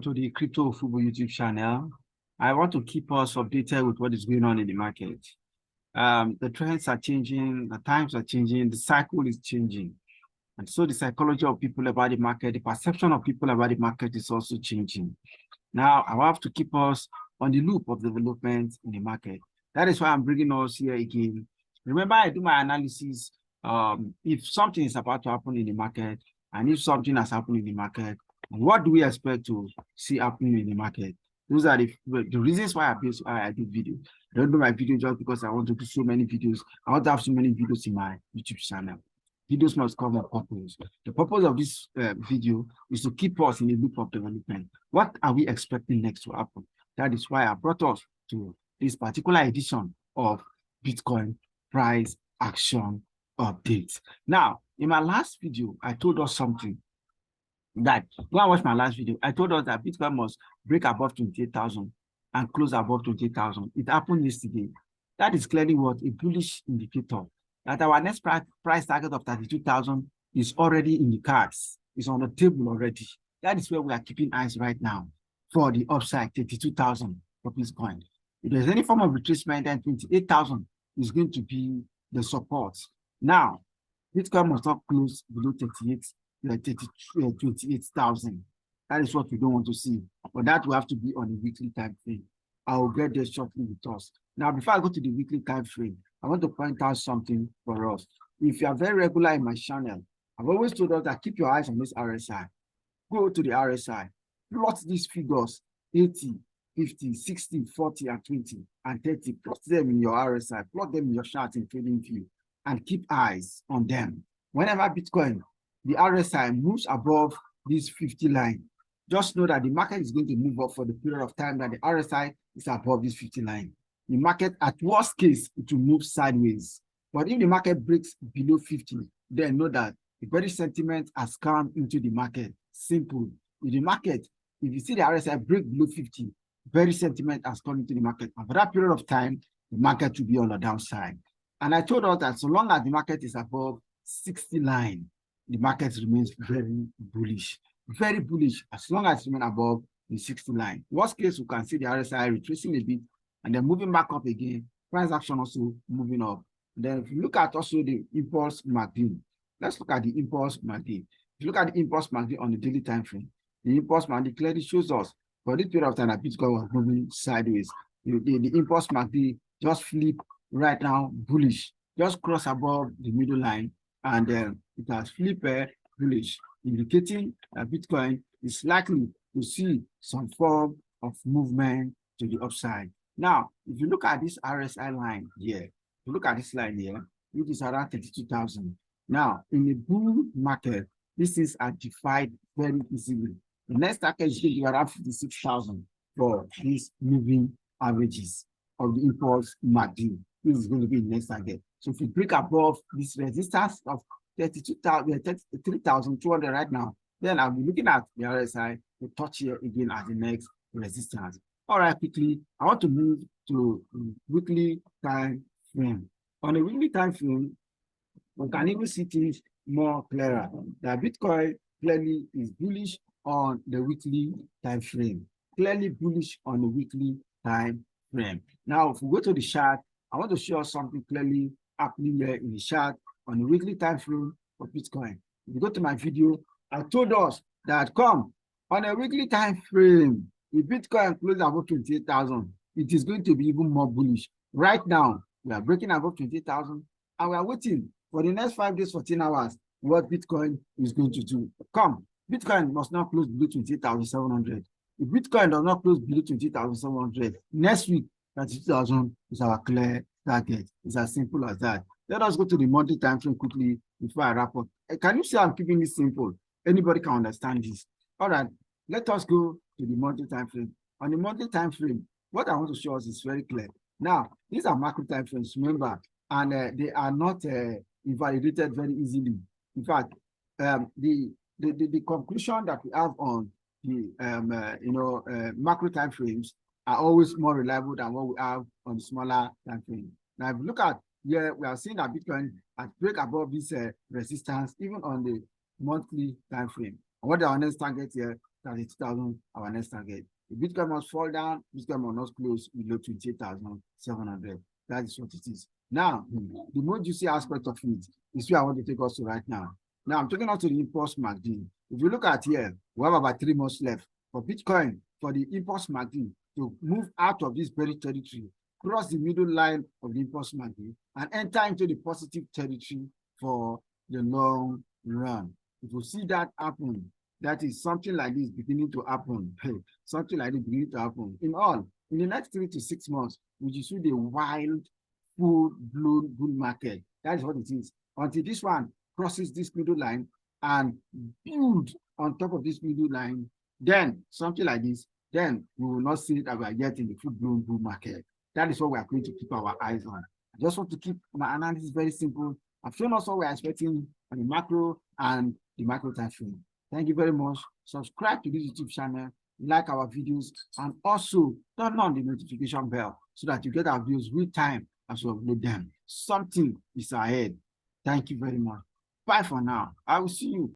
welcome to the Crypto Fubo YouTube channel. I want to keep us updated with what is going on in the market. The trends are changing, the times are changing, the cycle is changing. And so the psychology of people about the market, the perception of people about the market is also changing. Now, I have to keep us on the loop of development in the market. That is why I'm bringing us here again. Remember, I do my analysis if something is about to happen in the market, and if something has happened in the market, what do we expect to see happening in the market? Those are the reasons why I do video. I don't do my video just because I want to do so many videos. I want to have so many videos in my YouTube channel. Videos must come with purpose. The purpose of this video is to keep us in the loop of development. What are we expecting next to happen? That is why I brought us to this particular edition of Bitcoin price action updates. Now, in my last video, I told us something that go and watch my last video. I told us that Bitcoin must break above 28,000 and close above 28,000. It happened yesterday. That is clearly what a bullish indicator that our next price target of 32,000 is already in the cards. It's on the table already. That is where we are keeping eyes right now for the upside, 32,000 for Bitcoin. If there's any form of retracement, then 28,000 is going to be the support. Now, Bitcoin must not close below 28,000. That is what we don't want to see. But that will have to be on a weekly time frame. I will get there shortly with us. Now, before I go to the weekly time frame, I want to point out something for us. If you are very regular in my channel, I've always told us that keep your eyes on this RSI. Go to the RSI, plot these figures, 80, 50, 60, 40, and 20, and 30. Plot them in your RSI, plot them in your chart in trading view, and keep eyes on them. Whenever Bitcoin, the RSI moves above this 50 line, just know that the market is going to move up for the period of time that the RSI is above this 50 line. The market, at worst case, it will move sideways. But if the market breaks below 50, then know that the bearish sentiment has come into the market. Simple. In the market, if you see the RSI break below 50, bearish sentiment has come into the market. And for that period of time, the market will be on the downside. And I told us that so long as the market is above 60 line, the market remains very bullish. Very bullish as long as it remains above the 60 line. Worst case, we can see the RSI retracing a bit and then moving back up again. Price action also moving up. Then if you look at also the impulse MACD, let's look at the impulse MACD. If you look at the impulse MACD on the daily time frame, the impulse MACD clearly shows us for this period of time that Bitcoin was moving sideways. The impulse MACD just flip right now bullish, just cross above the middle line, and then it has flipped bullish, indicating that Bitcoin is likely to see some form of movement to the upside. Now, if you look at this RSI line here, if you look at this line here, which is around 32,000. Now, in a bull market, these things are defined very easily. The next target is going to be around 56,000 for these moving averages of the impulse MACD. This is going to be the next target. So if we break above this resistance of 33,200 right now, then I'll be looking at the RSI to touch here again as the next resistance. All right, quickly, I want to move to weekly time frame. On a weekly time frame, we can even see things more clearer. That Bitcoin clearly is bullish on the weekly time frame. Clearly bullish on the weekly time frame. Now, if we go to the chart, I want to show us something clearly happening here in the chart on the weekly time frame for Bitcoin. If you go to my video, I told us that come on a weekly time frame, if Bitcoin closes above 28,000, it is going to be even more bullish. Right now, we are breaking above 28,000 and we are waiting for the next 5 days, 14 hours, what Bitcoin is going to do. Come, Bitcoin must not close below 28,700. If Bitcoin does not close below 28,700, next week, 32,000 is our clear target. It's as simple as that. Let us go to the monthly time frame quickly before I wrap up. Can you see I'm keeping this simple? Anybody can understand this. All right, let us go to the monthly time frame. On the monthly time frame, what I want to show us is very clear. Now, these are macro time frames, remember, and they are not invalidated very easily. In fact, the conclusion that we have on the macro time frames are always more reliable than what we have on the smaller time frame. Now, if you look at here, we are seeing that Bitcoin has break above this resistance even on the monthly time frame. And what our next target here 32,000, our next target. If Bitcoin must fall down, Bitcoin must not close below 28,700. That is what it is. Now, the most juicy aspect of it is where I want to take us to right now. Now, I'm taking us to the impulse MACD. If you look at here, we have about 3 months left for Bitcoin, for the impulse MACD to move out of this bearish territory, cross the middle line of the impulse MACD, and enter into the positive territory for the long run. If you see that happen, that is something like this beginning to happen. Something like this beginning to happen. In all, in the next 3 to 6 months, we will see the wild, full-blown bull market. That is what it is. Until this one crosses this middle line and build on top of this middle line, then something like this, then we will not see that we are yet in the full-blown bull market. That is what we are going to keep our eyes on. I just want to keep my analysis very simple. I've shown us what we are expecting on the macro and the micro time frame. Thank you very much. Subscribe to this YouTube channel, like our videos, and also turn on the notification bell so that you get our videos real time as we upload them. Something is ahead. Thank you very much. Bye for now. I will see you.